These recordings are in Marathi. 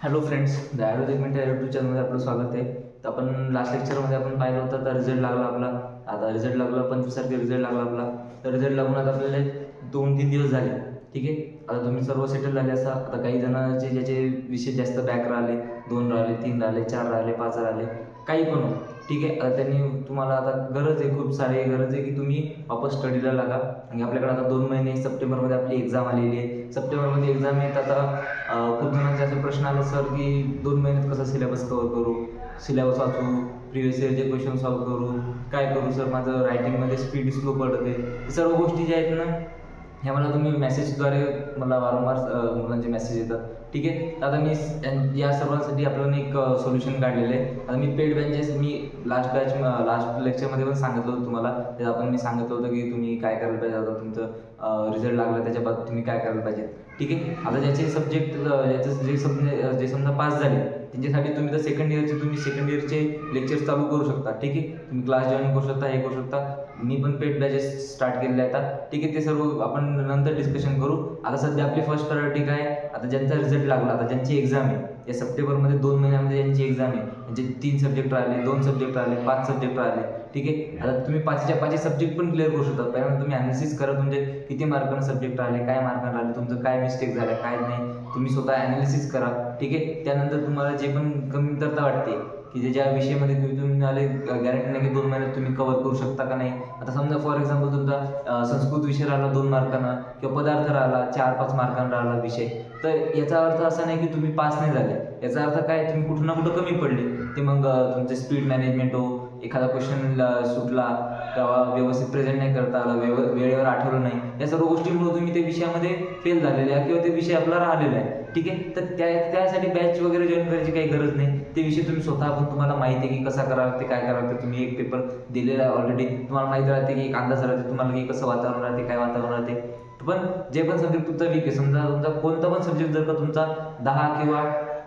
Hello friends, the Ayurvedic minute YouTube चॅनलमध्ये आपलं स्वागत आहे. तर आपण लास्ट लेक्चरमध्ये आपण पाहिलं होतं, तर रिझल्ट लागला आपला. आता रिझल्ट लागला 25 तारखेला रिझल्ट लागला आपला. तर रिझल्ट लागून आता आपल्याला 2-3 दिवस झाले. ठीक आहे, आता तुम्ही सर्व सेटल झाले असा. आता काही जणांचे ज्याचे विषय जास्त बॅक राहिले, 2 राहिले, 3 राहिले, 4 राहिले, 5 राहिले, काही पण हो. ठीक आहे, आता त्यांनी तुम्हाला आता गरज आहे, खूप सारी गरज आहे की तुम्ही वापस स्टडीला लागा. आणि आपल्याकडे आता 2 महिने सप्टेंबरमध्ये आपली एक्झाम आलेली आहे. सप्टेंबरमध्ये एक्झाम येत आता खूप जणांचे असे प्रश्न आले सर की 2 महिन्यात कसा सिलेबस कव्हर करू, सिलेबस वाचू, प्रिव्हियस इयरचे क्वेश्चन सॉल्व करू, काय करू सर, माझं रायटिंगमध्ये स्पीड स्लो पडते. सर्व गोष्टी ज्या आहेत ना, ह्या मला तुम्ही मेसेजद्वारे मला वारंवार मुलांचे मेसेज येतात. ठीक आहे, आता मी या सर्वांसाठी आपल्याला एक सोल्युशन काढलेलं आहे. आता मी पेड बॅचेस लास्ट लेक्चरमध्ये पण सांगितलं होतं तुम्हाला. त्यात मी सांगितलं होतं की तुम्ही काय करायला पाहिजे. आता तुमचं रिझल्ट लागला त्याच्याबाबत तुम्ही काय करायला पाहिजे. ठीक आहे, आता ज्याचे सब्जेक्ट जे समजा पास झाले त्यांच्यासाठी तुम्ही तर सेकंड इयरचे लेक्चर्स चालू करू शकता. ठीक आहे, तुम्ही क्लास जॉईन करू शकता, हे करू शकता. मी पण पेड बॅचेस स्टार्ट केलेले आहेत. ठीक आहे, ते सर्व आपण नंतर डिस्कशन करू. आता सध्या आपली फर्स्ट प्रायोरिटी काय आहे, आता ज्यांचा रिझल्ट लागला, आता ज्यांची एक्झाम आहे या सप्टेंबरमध्ये 2 महिन्यामध्ये ज्यांची एक्झाम आहे, म्हणजे 3 सब्जेक्ट राहिले, 2 सब्जेक्ट राहिले, 5 सब्जेक्ट राहिले. ठीक आहे, आता तुम्ही 5च्या 5 सब्जेक्ट पण क्लिअर करू शकता. पहिल्यांदा तुम्ही ॲनालिसिस करा, तुमचे किती मार्कांना सब्जेक्ट राहिले, काय मार्कांना राहिले, तुमचं काय मिस्टेक झालं, काय नाही, तुम्ही स्वतः ॲनालिसिस करा. ठीक आहे, त्यानंतर तुम्हाला जे पण कमतरता वाटते की ज्या विषयामध्ये तुम्हाला गॅरंटी नाही की 2 महिन्यात तुम्ही कव्हर करू शकता का नाही. आता समजा फॉर एक्झाम्पल तुमचा संस्कृत विषय राहिला 2 मार्कांना, किंवा पदार्थ राहिला 4-5 मार्कांना राहिला विषय, तर याचा अर्थ असा नाही की तुम्ही पास नाही झाले. याचा अर्थ काय, तुम्ही कुठं ना कुठं कमी पडले. ते मग तुमचे स्पीड मॅनेजमेंट हो, एखादा क्वेश्चन सुटला तेव्हा व्यवस्थित प्रेझेंट नाही करता आला, वेळेवर आठवलं नाही, या सर्व गोष्टींमुळे तुम्ही त्या विषयामध्ये फेल झालेले आहे किंवा ते विषय आपला राहिलेला आहे. ठीक आहे, तर त्यासाठी बॅच वगैरे जॉईन करायची काही गरज नाही. ते विषय तुम्ही स्वतः पण तुम्हाला माहिती आहे की कसा करावं लागते, काय करावं लागते. तुम्ही एक पेपर दिलेला आहे ऑलरेडी, तुम्हाला माहिती राहते की एक अंदाज राहते तुम्हाला की कसं वातावरण राहते, काय वातावरण राहते. पण जे पण सब्जेक्ट तुमचा वीक आहे, समजा तुमचा कोणता पण सब्जेक्ट जर का तुमचा 10 किंवा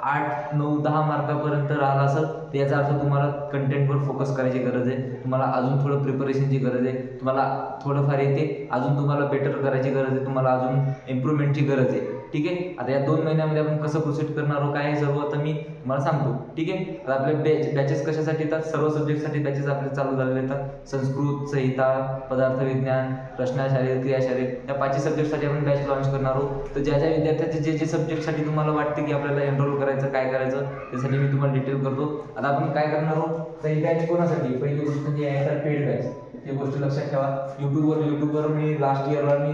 8, 9, 10 मार्कापर्यंत राहिला असेल, तर याचा अर्थ तुम्हाला कंटेंटवर फोकस करायची गरज आहे. तुम्हाला अजून थोडं प्रिपरेशनची गरज आहे. तुम्हाला थोडंफार येते, अजून तुम्हाला बेटर करायची गरज आहे, तुम्हाला अजून इम्प्रूव्हमेंटची गरज आहे. ठीक आहे, आता या 2 महिन्यामध्ये आपण कसं प्रोसीड करणार आहोत, काय सर्व आता मी तुम्हाला सांगतो. ठीक आहे, आता आपले बॅचेस कशासाठी येतात, सर्व सब्जेक्टसाठी बॅचेस आपले चालू झालेले येतात. संस्कृत, संहिता, पदार्थ विज्ञान, रचनाशास्त्र, क्रियाशास्त्र, या 5 सब्जेक्टसाठी आपण बॅच लॉन्च करणार आहोत. तर ज्या विद्यार्थ्यांचे जे सब्जेक्टसाठी तुम्हाला वाटते की आपल्याला एनरोल करायचं, काय करायचं, त्यासाठी मी तुम्हाला डिटेल करतो. आता आपण काय करणार आहोत, तर ही बॅच कोणासाठी, पहिली गोष्ट म्हणजे आहे तर पेड बॅच. ही गोष्ट लक्षात ठेवा. युट्यूबवर मी लास्ट इयरला मी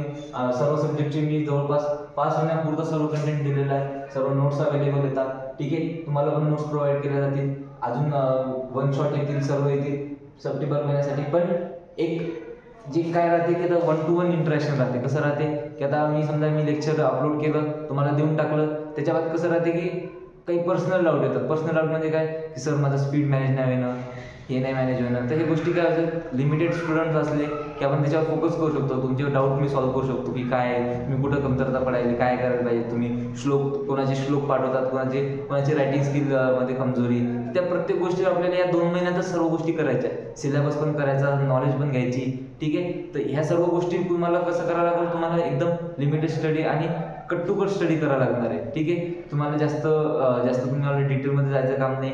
सर्व सब्जेक्टचे मी जवळपास पास होण्यापुरतं सर्व कंटेंट दिलेलं आहे. सर्व नोट्स अवेलेबल येतात. ठीक आहे, तुम्हाला पण नोट्स प्रोव्हाइड केल्या जातील. अजून 1 शॉट येतील, सर्व येतील सप्टेंबर महिन्यासाठी. पण एक जे काय राहते की आता 1-to-1 इंटरॅक्शन राहते. कसं राहते की आता मी लेक्चर अपलोड केलं, तुम्हाला देऊन टाकलं, त्याच्या बाद कसं राहते की काही पर्सनल डाऊट येतात. पर्सनल डाऊट म्हणजे काय की सर माझं स्पीड मॅनेज नाही होणं, हे नाही मॅनेज होणं. तर हे गोष्टी काय होतात, लिमिटेड स्टुडंट्स असले की आपण त्याच्यावर फोकस करू शकतो. तुमचे डाऊट मी सॉल्व्ह करू शकतो की काय तुम्ही कुठं कमतरता पडायली, काय करायला पाहिजे. तुम्ही कोणाचे श्लोक पाठवतात, कोणाची रायटिंग स्किलमध्ये कमजोरी, त्या प्रत्येक गोष्टी आपल्याला या 2 महिन्यातच सर्व गोष्टी करायच्या. सिलेबस पण करायचा, नॉलेज पण घ्यायची. ठीक आहे, तर ह्या सर्व गोष्टी तुम्हाला कसं करावं लागेल, तुम्हाला एकदम लिमिटेड स्टडी आणि कट टू कट स्टडी करावं लागणार आहे. ठीक आहे, तुम्हाला जास्त तुम्हाला डिटेलमध्ये जायचं काम नाही.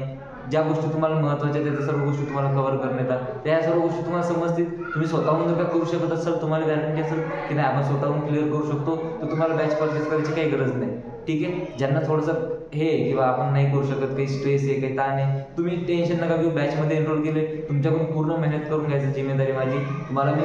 ज्या गोष्टी तुम्हाला महत्त्वाच्या त्या सर्व गोष्टी तुम्हाला कव्हर करण्यात येतात. त्या सर्व गोष्टी तुम्हाला समजतील. तुम्ही स्वतःहून जर का करू शकत असाल, तुम्हाला गॅरंटी असेल की नाही आपण स्वतःहून क्लिअर करू शकतो, तर तुम्हाला बॅच परचेस करायची काही गरज नाही. ठीक आहे, ज्यांना थोडंसं हे किंवा आपण नाही करू शकत, काही स्ट्रेस आहे, काही ताण आहे, तुम्ही टेन्शन नका घेऊ. बॅचमध्ये एनरोल केले, तुमच्याकडून पूर्ण मेहनत करून घ्यायची जिम्मेदारी माझी. तुम्हाला मी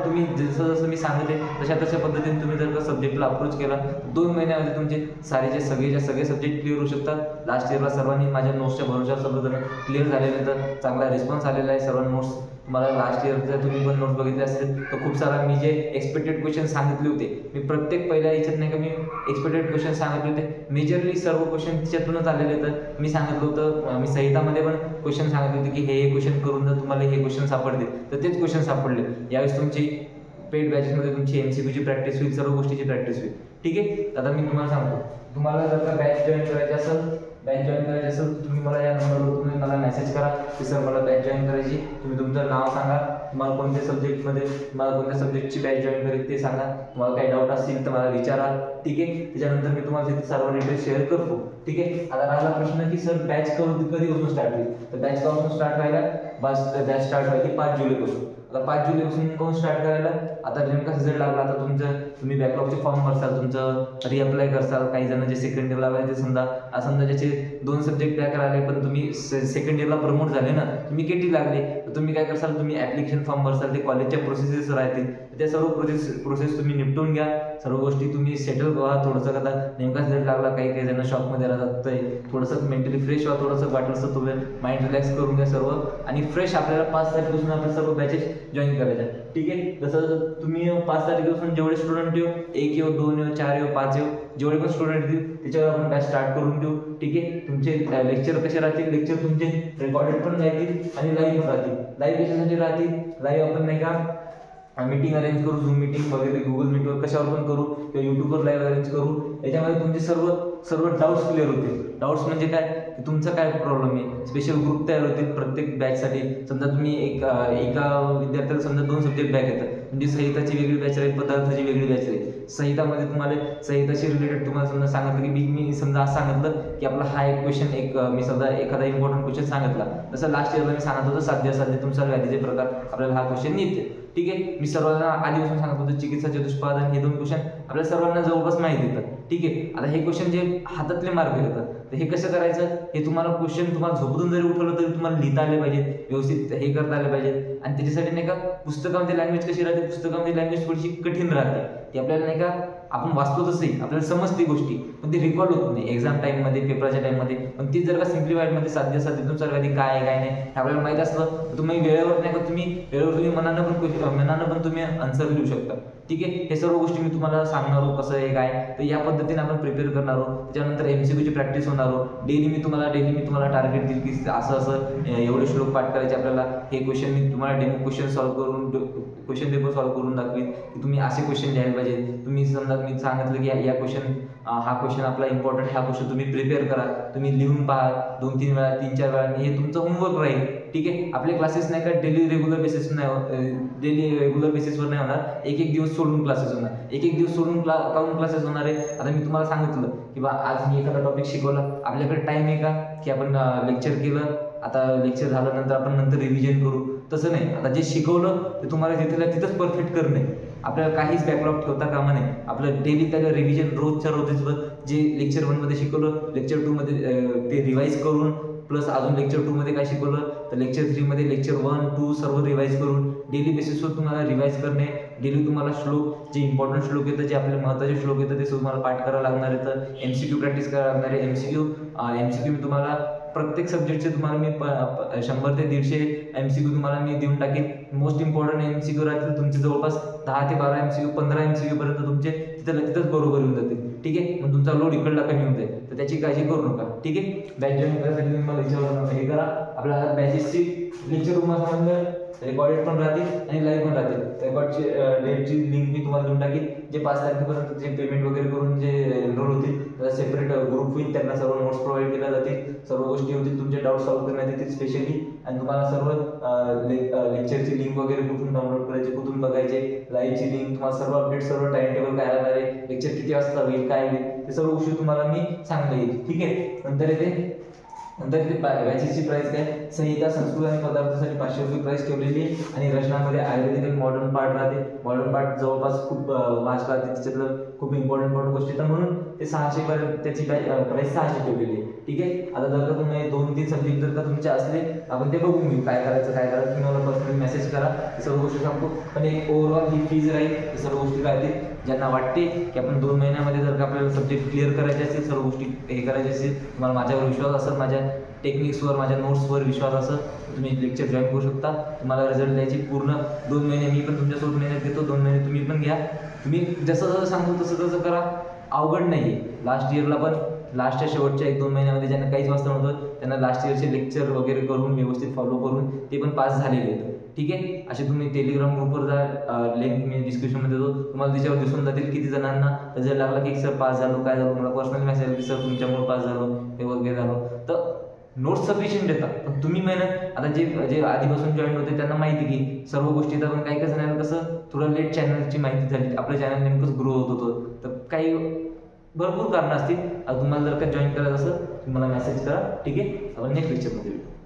तुम्ही जसं मी सांगते तशा पद्धतीने तुम्ही जर का सब्जेक्टला अप्रोच केला, 2 महिन्यामध्ये तुमचे सगळे सब्जेक्ट क्लिअर होऊ शकतात. लास्ट इयरला सर्वांनी माझ्या नोट्सच्या भरोशावर सर्वजण क्लिअर झालेले, तर चांगला रिस्पॉन्स आलेला आहे. सर्व नोट्स मला लास्ट इयरचे तुम्ही पण नोट्स बघितले असतील तर खूप सारा मी जे एक्सपेक्टेड क्वेश्चन सांगितले होते, मी प्रत्येक पहिल्या याच्यात नाही का मी एक्सपेक्टेड क्वेश्चन सांगितले होते. मेजरली सर्व क्वेश्चन त्याच्यातूनच आलेले. तर मी सांगितलं होतं, मी संहितामध्ये पण क्वेश्चन सांगितले होते की हे क्वेश्चन करून जर तुम्हाला हे क्वेश्चन सापडले तर तेच क्वेश्चन सापडले. यावेळेस तुमची पेड बॅचेसमध्ये तुमची MCQची प्रॅक्टिस होईल, सर्व गोष्टीची प्रॅक्टिस होईल. ठीक आहे. आता मी तुम्हाला सांगतो, तुम्हाला जर का बॅच जॉईन करायची असेल तुम्ही मला या नंबरवर तुम्ही मला मेसेज करा की सर मला बॅच जॉईन करायची. तुम्ही तुमचं नाव सांगा, तुम्हाला कोणत्या सब्जेक्टची बॅच जॉईन करायची ते सांगा. तुम्हाला काही डाऊट असतील तर मला विचारा, ठीक आहे. त्याच्यानंतर मी तुम्हाला तिथे सर्व डिटेल्स शेअर करतो, ठीक आहे. आता राहिला प्रश्न की सर बॅच कधीपासून स्टार्ट होईल, तर बॅच कधीपासून स्टार्ट व्हायला, बॅच स्टार्ट व्हायची 5 जुलैपासून. आता 5 जुलैपासून कोण स्टार्ट करायला, आता नेमका रिझल्ट लागला, आता तुम्ही बॅकलॉगचे फॉर्म भरसाल, तुमचं रिअप्लाय करसाल. काही जण जे सेकंड इयरला ते समजा ज्याचे 2 सब्जेक्ट बॅक राहिले पण तुम्ही सेकंड इयरला प्रमोट झाले ना, तुम्ही केटी लागले, तर तुम्ही काय करसाल, तुम्ही ऍप्लिकेशन फॉर्म भरसाल. ते कॉलेजच्या प्रोसेसेस राहतील, त्या सर्व प्रोसेस तुम्ही निपटून घ्या. सर्व गोष्टी तुम्ही सेटल व्हा. थोडंसं आता नेमका रिझल्ट लागला, काही जण शॉकमध्ये राहतात, थोडंसं मेंटली फ्रेश व्हा, थोडंसं वाटलं तुम्ही माइंड रिलॅक्स करून घ्या सर्व, आणि फ्रेश आपल्याला 5 तारखेपासून आपल्या सर्व बॅचेस जॉईन करायच्या, ठीक आहे. जसं तुम्ही 5 तारखेपासून जेवढे स्टुडंट येऊ, 1 येऊ, 2 येऊ, 4 येऊ, 5 येऊ, जेवढे पण स्टुडंट येतील त्याच्यावर आपण बॅच स्टार्ट करून देऊ, ठीक आहे. तुमचे लेक्चर कसे राहतील, लेक्चर तुमचे रेकॉर्डेड पण राहतील आणि लाईव्ह पण राहतील. लाईव्ह कशासाठी राहतील, लाईव्ह आपण नाही का मीटिंग अरेंज करू, झूम मीटिंग वगैरे गुगल मीटवर कशावर पण करू किंवा युट्यूबवर लाईव्ह अरेंज करू. याच्यामध्ये तुमचे सर्व डाऊट्स क्लिअर होतील. डाऊट्स म्हणजे काय, तुमचा काय प्रॉब्लेम आहे, स्पेशल ग्रुप तयार होतील प्रत्येक बॅचसाठी. समजा तुम्ही एका विद्यार्थ्याला समजा 2 सब्जेक्ट बॅक येतात, म्हणजे संहिताची वेगळी बॅच राहील, पदार्थाची वेगळी बॅच राहील. संहितामध्ये तुम्हाला संहिताशी रिलेटेड तुम्हाला समजा सांगितलं की मी समजा असं सांगितलं की आपला हा एक क्वेश्चन मी समजा एखादा इम्पॉर्टंट क्वेश्चन सांगितला, जसं लास्ट इयरला मी सांगत होतो साध्य व्याधीचे प्रकार, आपल्याला हा क्वेश्चन येते, ठीक आहे. मी सर्वांना आधीपासून सांगत होतो चिकित्सा चतुष्पादन, हे 2 क्वेश्चन आपल्या सर्वांना जवळपास माहिती येतात, ठीक आहे. आता हे क्वेश्चन जे हातातले मार्क येतात, तर हे कसं करायचं, हे तुम्हाला क्वेश्चन तुम्हाला झोपून जरी उठवलं तरी तुम्हाला लिहिता आले पाहिजे, व्यवस्थित हे करता आले पाहिजे. आणि त्याच्यासाठी नाही का पुस्तकामध्ये लँग्वेज कशी राहते, पुस्तकामध्ये लँग्वेज थोडीशी कठीण राहते, ती आपल्याला नाही का आपण वाचतो तसंही आपल्याला समजते गोष्टी, पण ती रिकॉर्ड होत नाही एक्झाम टाइममध्ये, पेपरच्या टाइममध्ये. पण ती जर का सिम्प्लिफाईडमध्ये साध्यनुसार कधी काय आहे काय नाही आपल्याला माहीत असलं तर तुम्ही वेळेवर नाही का तुम्ही मनानं पण तुम्ही आन्सर लिहू शकता, ठीक आहे. हे सर्व गोष्टी मी तुम्हाला सांगणार आहोत कसं आहे काय, तर या पद्धतीने आपण प्रिपेअर करणार आहोत. त्याच्यानंतर MCQची प्रॅक्टिस होणार आहोत. डेली मी तुम्हाला टार्गेट देईल की असं एवढे श्लोक पाठ करायचे आपल्याला. हे क्वेश्चन मी तुम्हाला डेमो क्वेश्चन सॉल्व्ह करून क्वेश्चन पेपर सॉल्व्ह करून दाखवेन की तुम्ही असे क्वेश्चन लिहायला पाहिजे. तुम्ही समजा मी सांगितलं की हा क्वेश्चन आपला इम्पॉर्टंट, हा क्वेश्चन तुम्ही प्रिपेअर करा, तुम्ही लिहून पहा 2-3 वेळा 3-4 वेळा, हे तुमचं होमवर्क राहील, ठीक आहे. आपले क्लासेस नाही का डेली रेग्युलर बेसिसवर नाही होणार, एक दिवस सोडून क्लासेस होणार, एक दिवस सोडून काऊन क्लासेस होणार आहे. आता मी तुम्हाला सांगितलं की आज मी एखादा टॉपिक शिकवला, आपल्याकडे टाइम आहे का की आपण लेक्चर केलं, आता लेक्चर झाल्यानंतर आपण नंतर रिव्हिजन करू, तसं नाही. आता जे शिकवलं ते तुम्हाला तिथंच परफेक्ट करणे, आपल्याला काहीच बॅकलॉग ठेवता कामा नाही. आपलं डेली त्याला रिव्हिजन रोजच्या जे लेक्चर 1 मध्ये शिकवलं, लेक्चर 2 मध्ये ते रिवाईज करून, प्लस अजून लेक्चर 2 मध्ये काय शिकवलं तर लेक्चर 3 मध्ये लेक्चर 1, 2 सर्व रिवाईज करून डेली बेसिसवर तुम्हाला रिवाईज करणे. डेली तुम्हाला श्लोक, जे इम्पॉर्टंट श्लोक येतं, जे आपले महत्त्वाचे श्लोक येतं, ते तुम्हाला पाठ करावं लागणार आहे. तर MCQ प्रॅक्टिस करावं लागणार आहे. MCQ मी तुम्हाला प्रत्येक सब्जेक्टचे तुम्हाला मी 100 ते 150 MCQ तुम्हाला मी देऊन टाकेन. मोस्ट इम्पॉर्टंट MCQ राहतील तुमचे जवळपास 10 ते 12 MCQ, 15 MCQ पर्यंत तुमचे तिथंच बरोबर येऊन जातील, ठीक आहे. मग तुमचा लोड इकडला कमी होऊन जाईल, तर त्याची काळजी करू नका, ठीक आहे. बॅच जॉईन करायसाठी तुम्ही मला याच्यावर हे करा. आपल्याला बॅचेसची लेक्चर तुम्हाला रेकॉर्डेड पण राहतील आणि लाईव्ह पण राहतील. रेकॉर्डची डेटची लिंक मी तुम्हाला देऊन टाकेन. जे 5 तारखेपर्यंत जे पेमेंट वगैरे करून जे एनरोल होतील त्याला सेपरेट ग्रुप होईल, त्यांना सर्व नोट्स प्रोव्हाइड केल्या जातील, सर्व गोष्टी होतील, तुमचे डाऊट सॉल्व्ह करण्यात येतील स्पेशली. आणि तुम्हाला सर्व लेक्चरची लिंक वगैरे कुठून डाउनलोड करायची, कुठून बघायचे, लाईव्हची लिंक, तुम्हाला सर्व अपडेट, सर्व टाइम टेबल काय राहणार आहे, लेक्चर किती वाजता होईल, काय होईल, ते सर्व गोष्टी तुम्हाला मी सांगता येईल, ठीक आहे. नंतर इथे बॅचेसची प्राइस काय, संहिता, संस्कृत आणि पदार्थासाठी 500 रुपये प्राइस ठेवलेली आहे. आणि रचनामध्ये आयुर्वेदिक आणि मॉडर्न पार्ट राहते. मॉडर्न पार्ट जवळपास खूप वास्ट राहते, त्याच्यातलं खूप इम्पॉर्टंट गोष्टी, तर म्हणून ते 600 पर्यंत त्याची प्राइस 600 ठेवलेली आहे, ठीक आहे. आता जर का तुम्ही 2-3 सब्जेक्ट जर का तुमचे असले, आपण ते बघून घेऊ काय करायचं. तुम्ही मला पर्सनली मेसेज करा, हे सर्व गोष्टी सांगतो. पण एक ओव्हरऑल ही फीज राहील, हे सर्व गोष्टी राहतील. ज्यांना वाटते की आपण 2 महिन्यामध्ये जर का आपल्याला सब्जेक्ट क्लिअर करायचे असेल, सर्व गोष्टी हे करायचे असेल, तुम्हाला माझ्यावर विश्वास असेल, माझ्या टेक्निक्सवर, माझ्या नोट्सवर विश्वास असेल, तुम्ही लेक्चर जॉईन करू शकता. तुम्हाला रिझल्ट द्यायची पूर्ण 2 महिने मी पण तुमच्यासोबत मेहनत घेतो, 2 महिने तुम्ही पण घ्या. तुम्ही जसं सांगू तसं करा, अवघड नाही आहे. लास्ट इयरला पण लास्टच्या शेवटच्या 1-2 महिन्यामध्ये ज्यांना काहीच वाचता नव्हतं, त्यांना लास्ट इयरचे लेक्चर वगैरे करून व्यवस्थित फॉलो करून ते पण पास झालेले आहेत, ठीक आहे. असे तुम्ही टेलिग्राम ग्रुपवर जा, लिंक मी डिस्क्रिप्शनमध्ये देतो, तुम्हाला त्याच्यावर दिसून जातील किती जणांना रिझल्ट लागला, की सर पास झालो, काय झालं. मला पर्सनली मेसेज की सर तुमच्यामुळे पास झालो, हे वगैरे झालो. तर नोट्स सफिशियंट येतात, पण तुम्ही मेहनत, आता जे जे आधीपासून जॉईन होते त्यांना माहिती की सर्व गोष्टी येतात, पण काही जणांना कसं थोडं लेट चॅनलची माहिती झाली, आपलं चॅनल नेमकंच ग्रो होत होतं, तर काही भरपूर कारणं असतील. तुम्हाला जर का जॉईन करायचं असेल तुम्हाला मेसेज करा, ठीक आहे. आपण नेक्स्ट लेक्चरमध्ये भेटू.